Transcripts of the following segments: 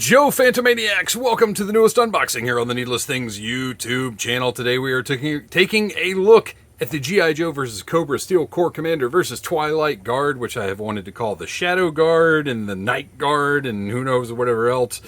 Joe Phantomaniacs, welcome to the newest unboxing here on the Needless Things YouTube channel. Today we are taking a look at the G.I. Joe vs. Cobra Steel Corps Commander vs. Twilight Guard, which I have wanted to call the Shadow Guard and the Night Guard and who knows whatever else.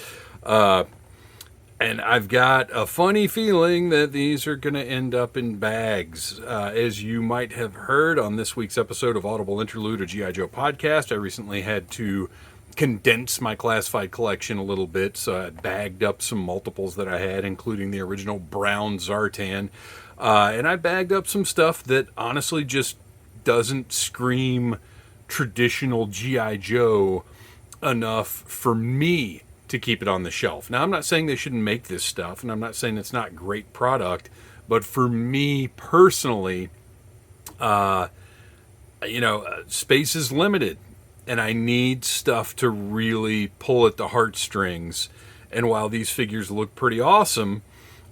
And I've got a funny feeling that these are going to end up in bags. As you might have heard on this week's episode of Audible Interlude, a G.I. Joe podcast, I recently had to condense my classified collection a little bit, so I bagged up some multiples that I had, including the original brown Zartan, and I bagged up some stuff that honestly just doesn't scream traditional G.I. Joe enough for me to keep it on the shelf. Now, I'm not saying they shouldn't make this stuff, and I'm not saying it's not great product, but for me personally, space is limited. And I need stuff to really pull at the heartstrings. And while these figures look pretty awesome,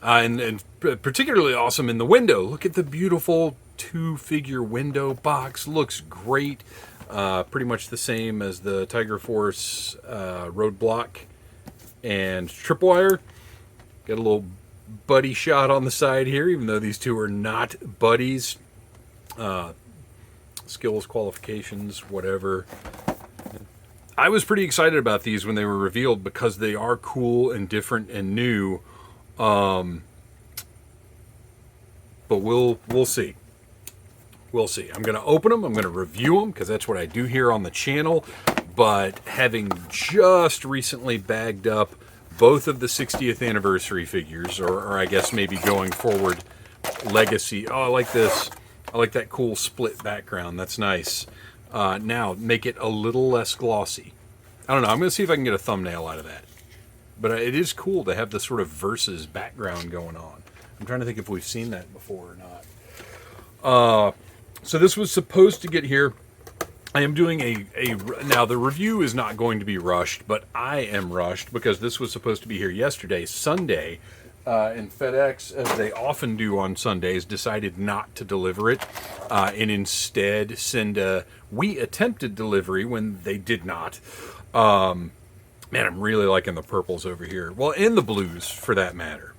and particularly awesome in the window, look at the beautiful 2-figure window box. Looks great. Pretty much the same as the Tiger Force Roadblock and Tripwire. Got a little buddy shot on the side here, even though these two are not buddies. Skills, qualifications, whatever. I was pretty excited about these when they were revealed because they are cool and different and new. But we'll see. We'll see. I'm going to open them. I'm going to review them because that's what I do here on the channel. But having just recently bagged up both of the 60th anniversary figures, or I guess maybe going forward, Legacy. Oh, I like this. I like that cool split background. That's nice. Now, make it a little less glossy. I don't know. I'm going to see if I can get a thumbnail out of that. But it is cool to have this sort of versus background going on. I'm trying to think if we've seen that before or not. So this was supposed to get here. I am doing now the review is not going to be rushed, but I am rushed because this was supposed to be here yesterday, Sunday. And FedEx, as they often do on Sundays, decided not to deliver it and instead send a "we attempted" delivery when they did not. Man, I'm really liking the purples over here. Well, and the blues, for that matter.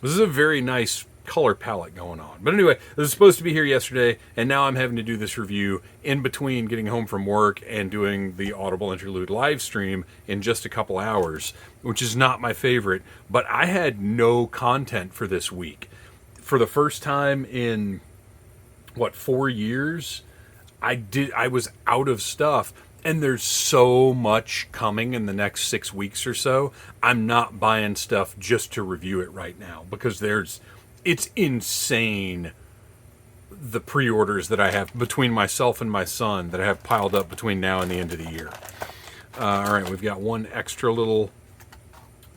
This is a very nice color palette going on. But anyway, this was supposed to be here yesterday, and now I'm having to do this review in between getting home from work and doing the Audible Interlude live stream in just a couple hours, which is not my favorite. But I had no content for this week. For the first time in, 4 years, I was out of stuff. And there's so much coming in the next 6 weeks or so. I'm not buying stuff just to review it right now because it's insane, the pre-orders that I have between myself and my son that I have piled up between now and the end of the year. All right, we've got one extra little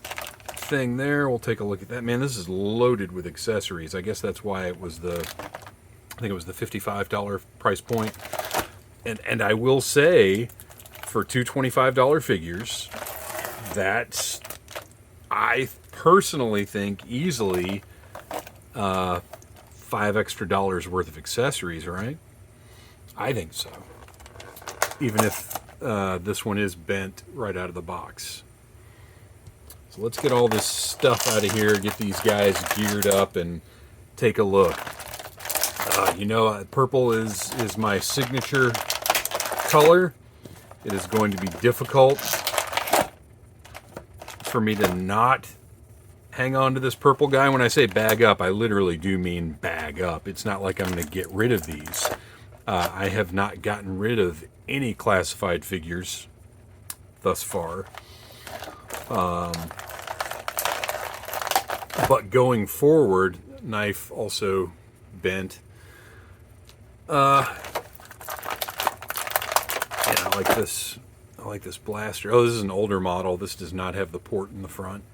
thing there. We'll take a look at that. Man, this is loaded with accessories. I guess that's why it was I think it was the $55 price point. And I will say, for two $25 figures, that's, I personally think, easily $5 extra worth of accessories, right? I think so. Even if this one is bent right out of the box. So let's get all this stuff out of here, get these guys geared up, and take a look. Purple is my signature color. It is going to be difficult for me to not hang on to this purple guy. When I say bag up, I literally do mean bag up. It's not like I'm going to get rid of these. I have not gotten rid of any classified figures thus far. But going forward, knife also bent. I like this blaster. Oh, this is an older model. This does not have the port in the front.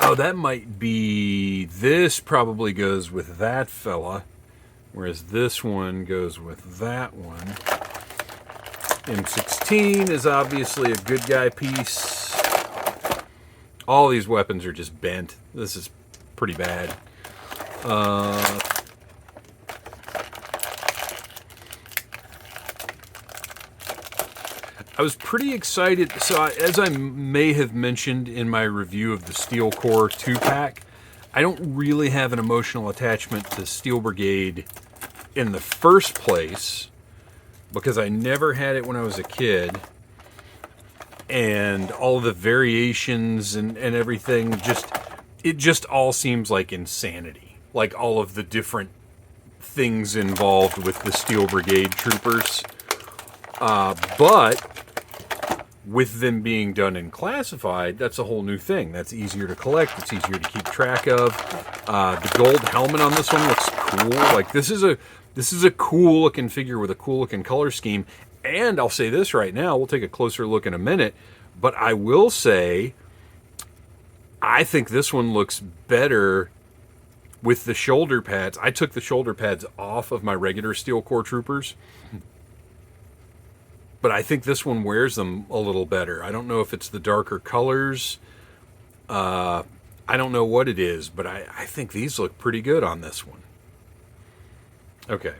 Oh, that might be... This probably goes with that fella, whereas this one goes with that one. M16 is obviously a good guy piece. All these weapons are just bent. This is pretty bad. I was pretty excited. So as I may have mentioned in my review of the Steel Core 2-pack, I don't really have an emotional attachment to Steel Brigade in the first place because I never had it when I was a kid. And all of the variations and everything, it just all seems like insanity. Like all of the different things involved with the Steel Brigade troopers. But with them being done in classified, that's a whole new thing. That's easier to collect. It's easier to keep track of. The gold helmet on this one looks cool. Like this is a cool looking figure with a cool looking color scheme. And I'll say this right now. We'll take a closer look in a minute. But I will say, I think this one looks better with the shoulder pads. I took the shoulder pads off of my regular Steel Core troopers. But I think this one wears them a little better. I don't know if it's the darker colors. I don't know what it is, but I think these look pretty good on this one. Okay.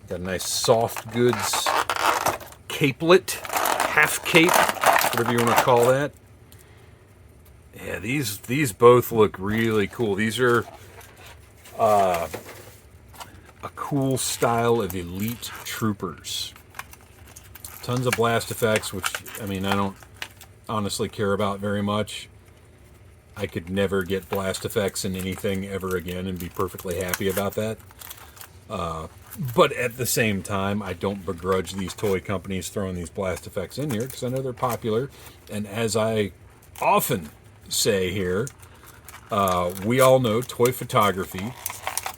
Got a nice soft goods capelet, half cape, whatever you want to call that. Yeah, these both look really cool. These are a cool style of elite troopers. Tons of blast effects, which, I mean, I don't honestly care about very much. I could never get blast effects in anything ever again and be perfectly happy about that. But at the same time, I don't begrudge these toy companies throwing these blast effects in here because I know they're popular. And as I often say here, we all know toy photography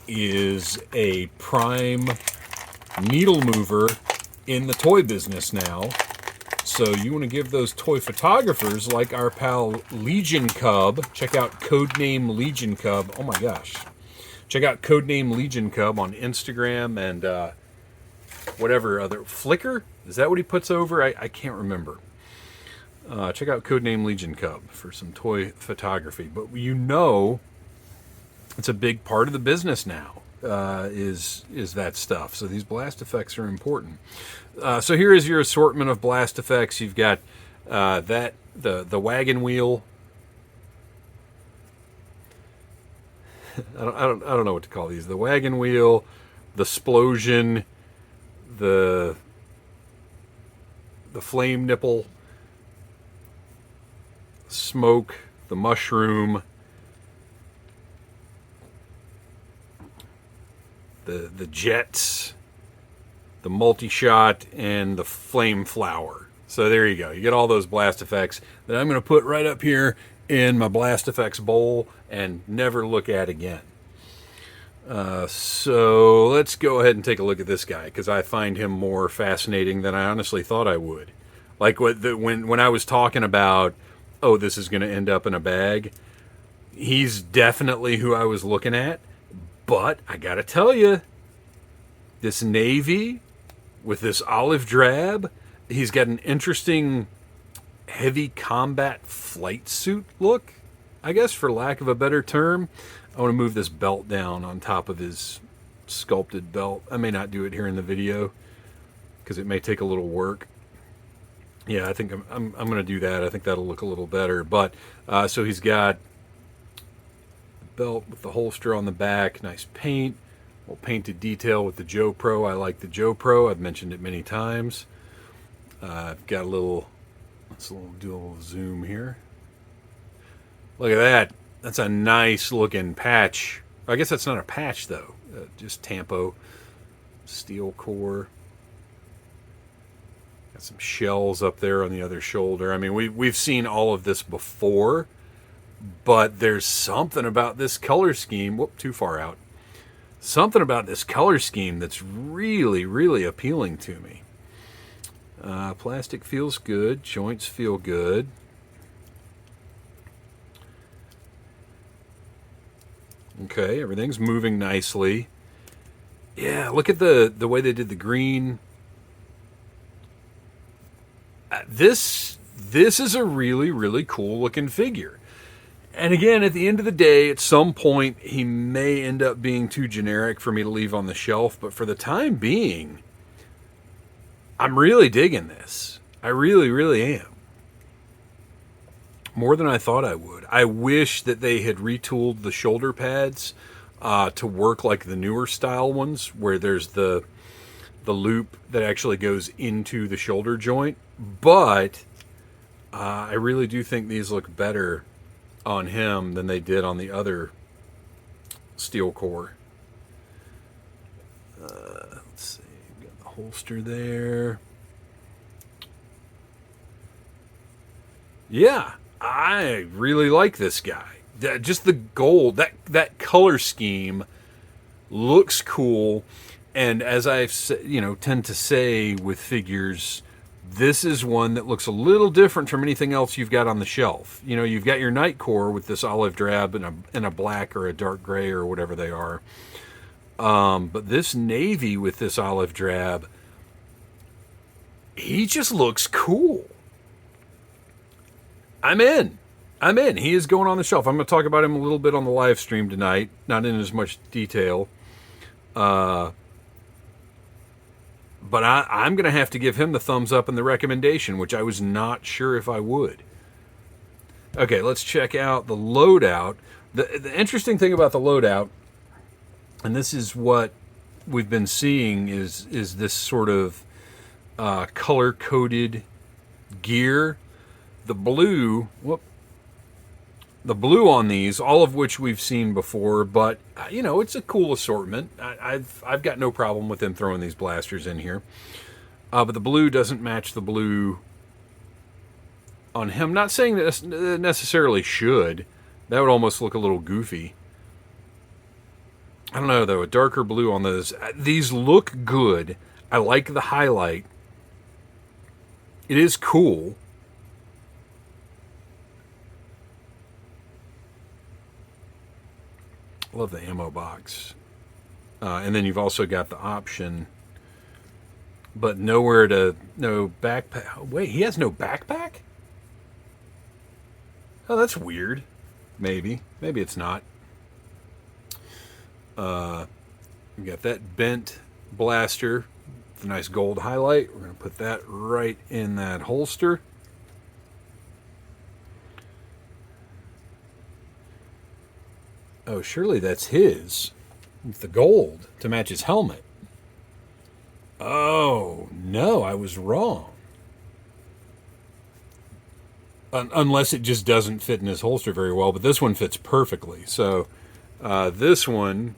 is a prime needle mover in the toy business now. So you want to give those toy photographers like our pal Legion Cub, check out Codename Legion Cub. Oh my gosh. Check out Codename Legion Cub on Instagram and whatever other, Flickr? Is that what he puts over? I can't remember. Check out Codename Legion Cub for some toy photography. But you know, it's a big part of the business now, is that stuff. So these blast effects are important. So here is your assortment of blast effects. You've got the wagon wheel. I don't know what to call these. The wagon wheel, the splosion, the flame nipple, smoke, the mushroom, the jets, the multi-shot, and the flame flower. So there you go. You get all those blast effects that I'm going to put right up here in my blast effects bowl and never look at again. So let's go ahead and take a look at this guy because I find him more fascinating than I honestly thought I would. Like when I was talking about, oh, this is going to end up in a bag, he's definitely who I was looking at. But I got to tell you, this navy with this olive drab, he's got an interesting heavy combat flight suit look, I guess, for lack of a better term. I want to move this belt down on top of his sculpted belt. I may not do it here in the video because it may take a little work. Yeah, I think I'm going to do that. I think that'll look a little better. But so he's got the belt with the holster on the back, nice paint, well painted detail with the Joe Pro. I like the Joe Pro. I've mentioned it many times. I've got a little. Let's do a little zoom here. Look at that. That's a nice looking patch. I guess that's not a patch though. Just Tampo steel core. Got some shells up there on the other shoulder. I mean, we've seen all of this before, but there's something about this color scheme. Whoop, too far out. Something about this color scheme that's really, really appealing to me. Plastic feels good. Joints feel good. Okay, everything's moving nicely. Yeah, look at the way they did the green. This is a really, really cool looking figure. And again, at the end of the day, at some point, he may end up being too generic for me to leave on the shelf. But for the time being, I'm really digging this. I really, really am. More than I thought I would. I wish that they had retooled the shoulder pads to work like the newer style ones, where there's the loop that actually goes into the shoulder joint. But I really do think these look better on him than they did on the other steel core. Let's see, got the holster there. Yeah, I really like this guy. Just the gold, that color scheme looks cool. And as I tend to say with figures, this is one that looks a little different from anything else you've got on the shelf. You know, you've got your Night Core with this olive drab and a black or a dark gray or whatever they are. But this navy with this olive drab, he just looks cool. I'm in. He is going on the shelf. I'm going to talk about him a little bit on the live stream tonight, not in as much detail. But I'm going to have to give him the thumbs up and the recommendation, which I was not sure if I would. Okay, let's check out the loadout. The interesting thing about the loadout, and this is what we've been seeing, is this sort of color-coded gear. The blue on these, all of which we've seen before, but it's a cool assortment. I've got no problem with them throwing these blasters in here. But the blue doesn't match the blue on him. Not saying that it necessarily should. That would almost look a little goofy. I don't know, though. A darker blue on those. These look good. I like the highlight. It is cool. Love the ammo box. And then you've also got the option, but no backpack. Wait, he has no backpack? Oh, that's weird. Maybe it's not. We got that bent blaster with a nice gold highlight. We're going to put that right in that holster. Oh, surely that's his. It's the gold to match his helmet. Oh, no, I was wrong. Unless it just doesn't fit in his holster very well, but this one fits perfectly. So this one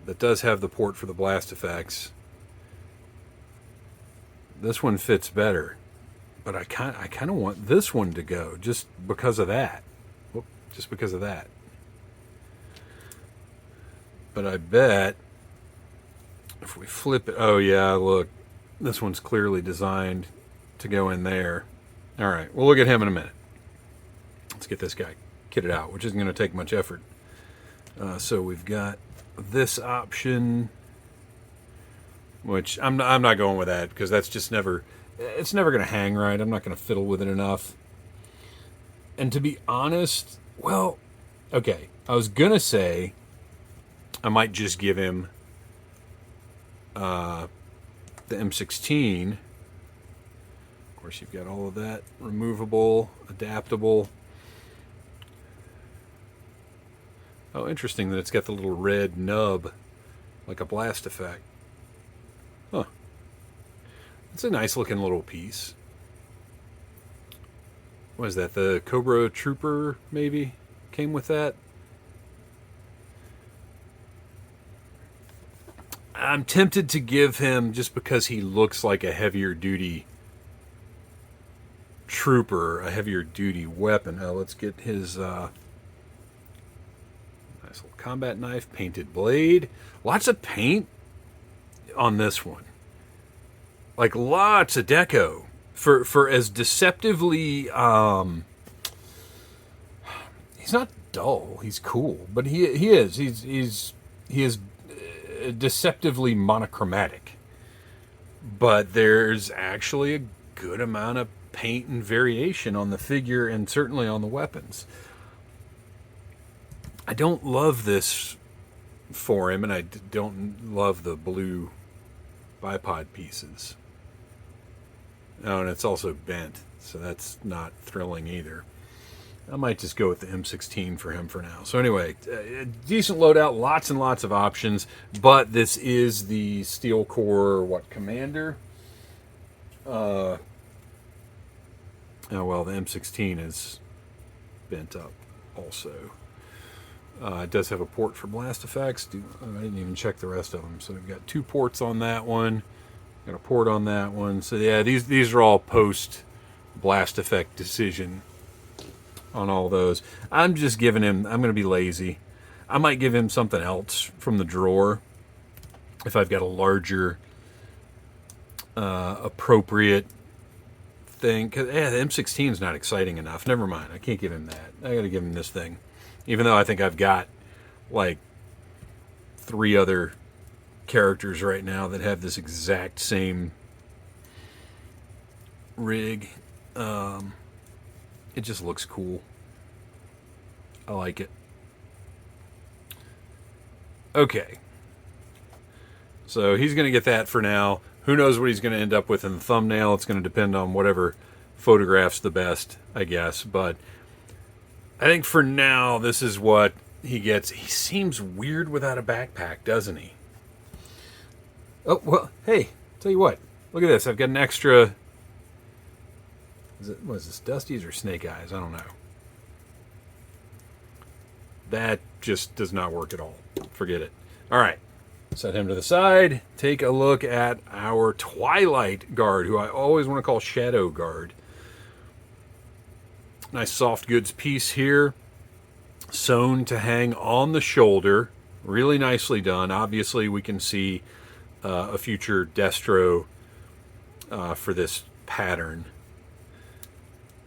that does have the port for the blast effects, this one fits better. But I kind of want this one to go just because of that. Just because of that. But I bet if we flip it, oh yeah, look, this one's clearly designed to go in there. All right, we'll look at him in a minute. Let's get this guy kitted out, which isn't going to take much effort. So we've got this option, which I'm not going with that because that's just it's never going to hang right. I'm not going to fiddle with it enough. And to be honest, well, okay, I was going to say I might just give him the M16. Of course, you've got all of that removable, adaptable. Oh, interesting that it's got the little red nub, like a blast effect. Huh. It's a nice looking little piece. What is that? The Cobra Trooper, maybe, came with that? I'm tempted to give him, just because he looks like a heavier duty trooper, a heavier duty weapon. Now let's get his nice little combat knife, painted blade. Lots of paint on this one. Like lots of deco. For as deceptively, he's not dull, he's cool, but he is deceptively monochromatic, but there's actually a good amount of paint and variation on the figure and certainly on the weapons. I don't love this for him, and I don't love the blue bipod pieces. Oh, and it's also bent, so that's not thrilling either. I might just go with the M16 for him for now. So anyway, decent loadout, lots and lots of options, but this is the Steel Core, Commander? Oh, well, the M16 is bent up also. It does have a port for blast effects. I didn't even check the rest of them. So we've got 2 ports on that one. Got a port on that one. So yeah, these are all post blast effect decision on all those. I'm just giving him, I'm going to be lazy. I might give him something else from the drawer if I've got a larger appropriate thing. Cause, the M16 is not exciting enough. Never mind. I can't give him that. I got to give him this thing. Even though I think I've got like 3 other characters right now that have this exact same rig. It just looks cool. I like it. Okay. So he's going to get that for now. Who knows what he's going to end up with in the thumbnail. It's going to depend on whatever photographs the best, I guess. But I think for now, this is what he gets. He seems weird without a backpack, doesn't he? Oh, well, hey, tell you what. Look at this. I've got an extra... What is this, Dusty's or Snake Eyes? I don't know. That just does not work at all. Forget it. All right. Set him to the side. Take a look at our Twilight Guard, who I always want to call Shadow Guard. Nice soft goods piece here. Sewn to hang on the shoulder. Really nicely done. Obviously, we can see a future Destro for this pattern.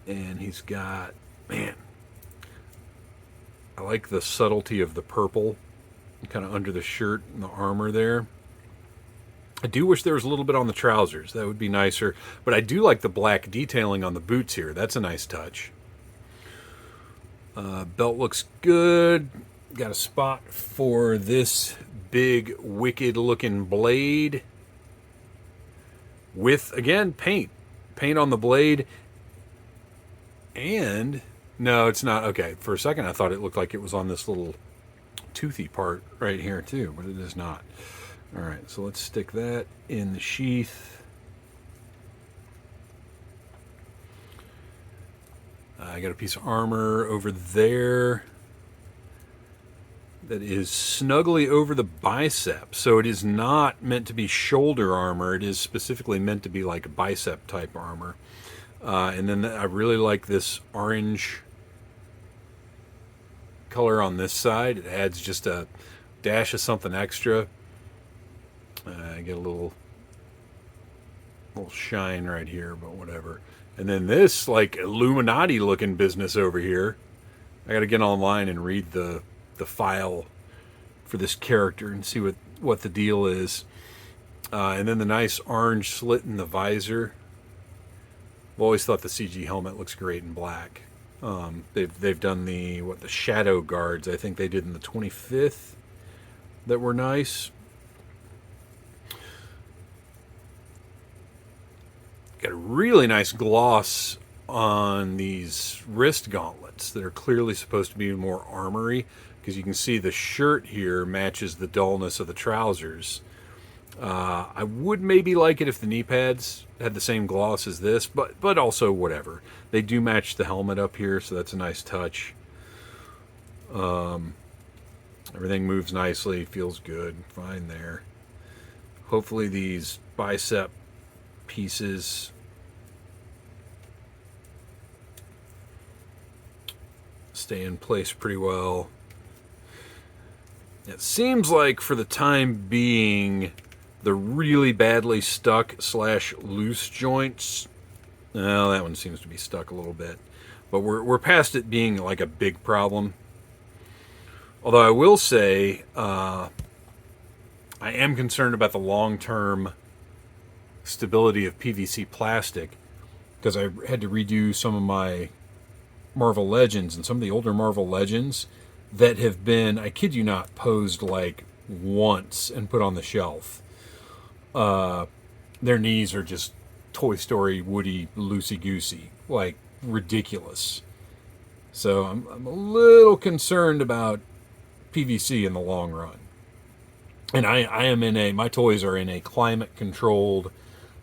And he's got, man, I like the subtlety of the purple kind of under the shirt and the armor there. I do wish there was a little bit on the trousers. That would be nicer. But I do like the black detailing on the boots here. That's a nice touch. Belt looks good. Got a spot for this big, wicked-looking blade. With, again, paint. Paint on the blade. And, no, it's not. Okay, for a second I thought it looked like it was on this little toothy part right here too, but it is not. All right, so let's stick that in the sheath. I got a piece of armor over there that is snugly over the bicep. So it is not meant to be shoulder armor. It is specifically meant to be like bicep type armor. And then I really like this orange color on this side. It adds just a dash of something extra. I get a little shine right here, but whatever. And then this like Illuminati looking business over here. I got to get online and read the file for this character and see what the deal is. And then the nice orange slit in the visor. I've always thought the CG helmet looks great in black. They've done the Shadow Guards. I think they did in the 25th that were nice. Got a really nice gloss on these wrist gauntlets that are clearly supposed to be more armory, because you can see the shirt here matches the dullness of the trousers. I would maybe like it if the knee pads had the same gloss as this, but also whatever. They do match the helmet up here, so that's a nice touch. Everything moves nicely, feels good, fine there. Hopefully these bicep pieces stay in place pretty well. It seems like for the time being, the really badly stuck / loose joints, well, that one seems to be stuck a little bit, but we're past it being like a big problem. Although I will say, I am concerned about the long-term stability of PVC plastic, because I had to redo some of my Marvel Legends, and some of the older Marvel Legends that have been, I kid you not, posed like once and put on the shelf. Their knees are just Toy Story Woody loosey-goosey, like ridiculous. So I'm a little concerned about PVC in the long run. And I am my toys are in a climate controlled,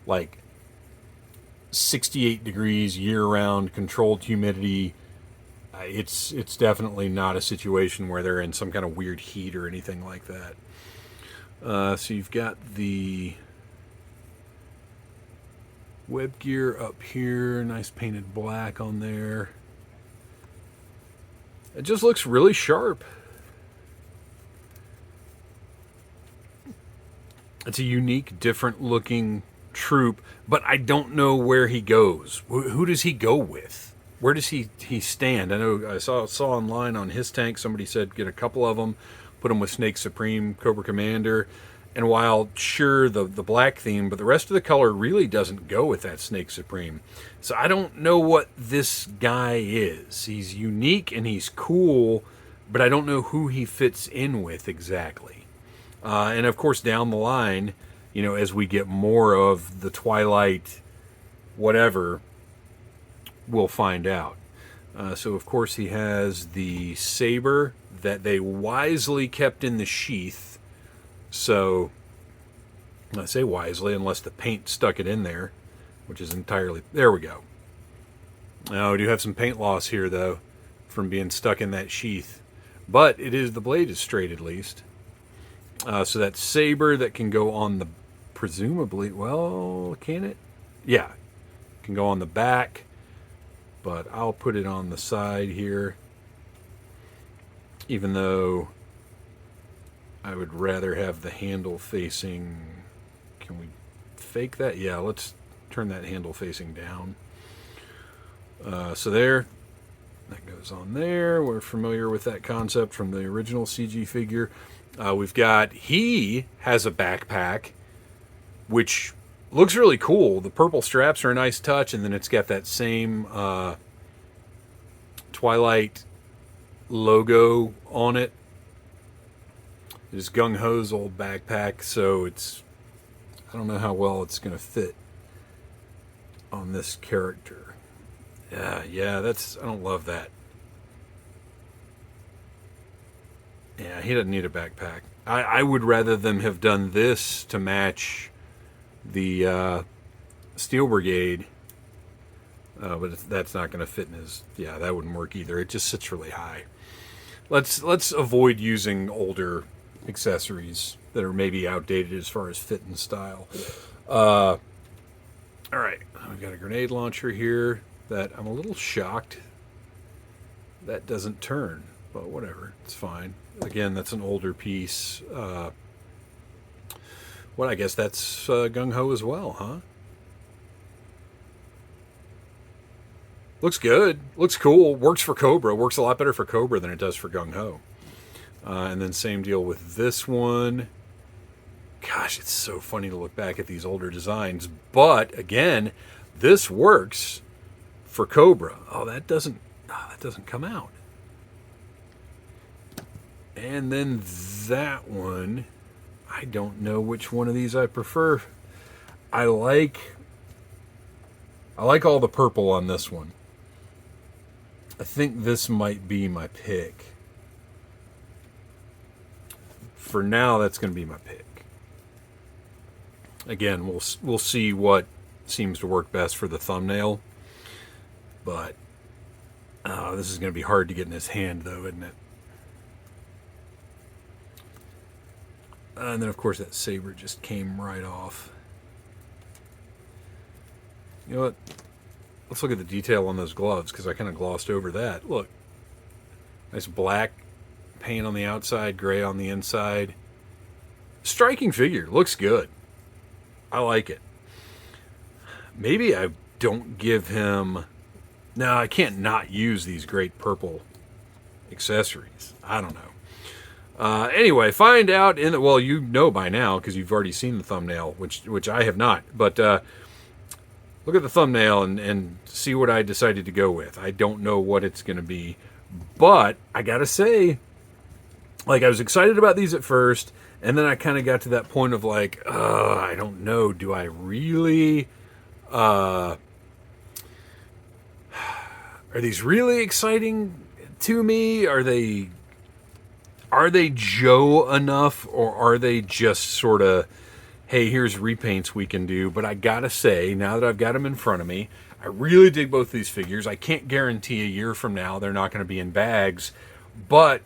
like 68 degrees year-round controlled humidity. It's definitely not a situation where they're in some kind of weird heat or anything like that. So you've got the web gear up here, nice painted black on there. It just looks really sharp. It's a unique, different looking troop, but I don't know where he goes. Who does he go with? Where does he stand? I know I saw online on his tank, somebody said get a couple of them, put them with Snake Supreme, Cobra Commander. And while, sure, the black theme, but the rest of the color really doesn't go with that Snake Supreme. So I don't know what this guy is. He's unique and he's cool, but I don't know who he fits in with exactly. And of course, down the line, you know, as we get more of the Twilight whatever, we'll find out. So, of course, he has the saber that they wisely kept in the sheath. So, I say wisely, unless the paint stuck it in there, which is entirely... There we go. Now, we do have some paint loss here, though, from being stuck in that sheath. But the blade is straight, at least. So that saber that can go on the... Presumably, well, can it? Yeah, it can go on the back, but I'll put it on the side here, even though I would rather have the handle facing... Can we fake that? Yeah, let's turn that handle facing down. So there, that goes on there. We're familiar with that concept from the original CG figure. We've got, he has a backpack, which looks really cool. The purple straps are a nice touch, and then it's got that same Twilight logo on it. It's Gung Ho's old backpack, so I don't know how well it's going to fit on this character. Yeah, I don't love that. Yeah, he doesn't need a backpack. I would rather them have done this to match the Steel Brigade, but that's not going to fit in his... Yeah, that wouldn't work either. It just sits really high. Let's avoid using older accessories that are maybe outdated as far as fit and style. All right, we've got a grenade launcher here that I'm a little shocked that doesn't turn, but whatever, it's fine. Again, that's an older piece. I guess that's Gung Ho as well, huh? Looks good. Looks cool. Works for Cobra. Works a lot better for Cobra than it does for Gung Ho. And then same deal with this one. Gosh, it's so funny to look back at these older designs. But, again, this works for Cobra. Oh, that doesn't come out. And then that one, I don't know which one of these I prefer. I like all the purple on this one. I think this might be my pick. For now, that's going to be my pick. Again, we'll see what seems to work best for the thumbnail. But this is going to be hard to get in his hand, though, isn't it? And then, of course, that saber just came right off. You know what? Let's look at the detail on those gloves, because I kind of glossed over that. Look. Nice black paint on the outside, gray on the inside. Striking figure. Looks good. I like it. Maybe I don't give him... No, I can't not use these great purple accessories. I don't know. Anyway, find out in the... Well, you know by now, because you've already seen the thumbnail, which I have not. But look at the thumbnail and see what I decided to go with. I don't know what it's going to be. But I got to say, like, I was excited about these at first, and then I kind of got to that point of like, I don't know, do I really Are these really exciting to me? Are they Joe enough, or are they just sort of, hey, here's repaints we can do? But I gotta say, now that I've got them in front of me, I really dig both these figures. I can't guarantee a year from now they're not going to be in bags, but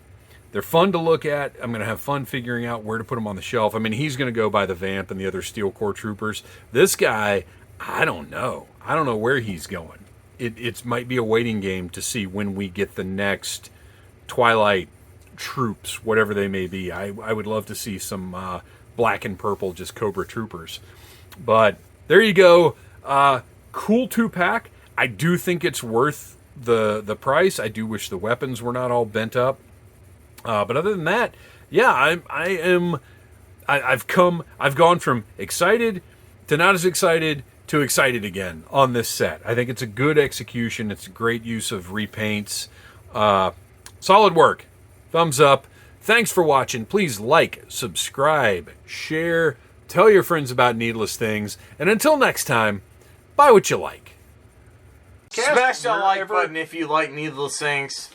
they're fun to look at. I'm going to have fun figuring out where to put them on the shelf. I mean, he's going to go by the Vamp and the other Steel Corps troopers. This guy, I don't know. I don't know where he's going. It might be a waiting game to see when we get the next Twilight troops, whatever they may be. I would love to see some black and purple, just Cobra troopers. But there you go. Cool 2-pack. I do think it's worth the price. I do wish the weapons were not all bent up. But other than that, yeah, I've gone from excited to not as excited to excited again on this set. I think it's a good execution. It's a great use of repaints. Solid work. Thumbs up. Thanks for watching. Please like, subscribe, share, tell your friends about Needless Things. And until next time, buy what you like. Smash that like button if you like Needless Things.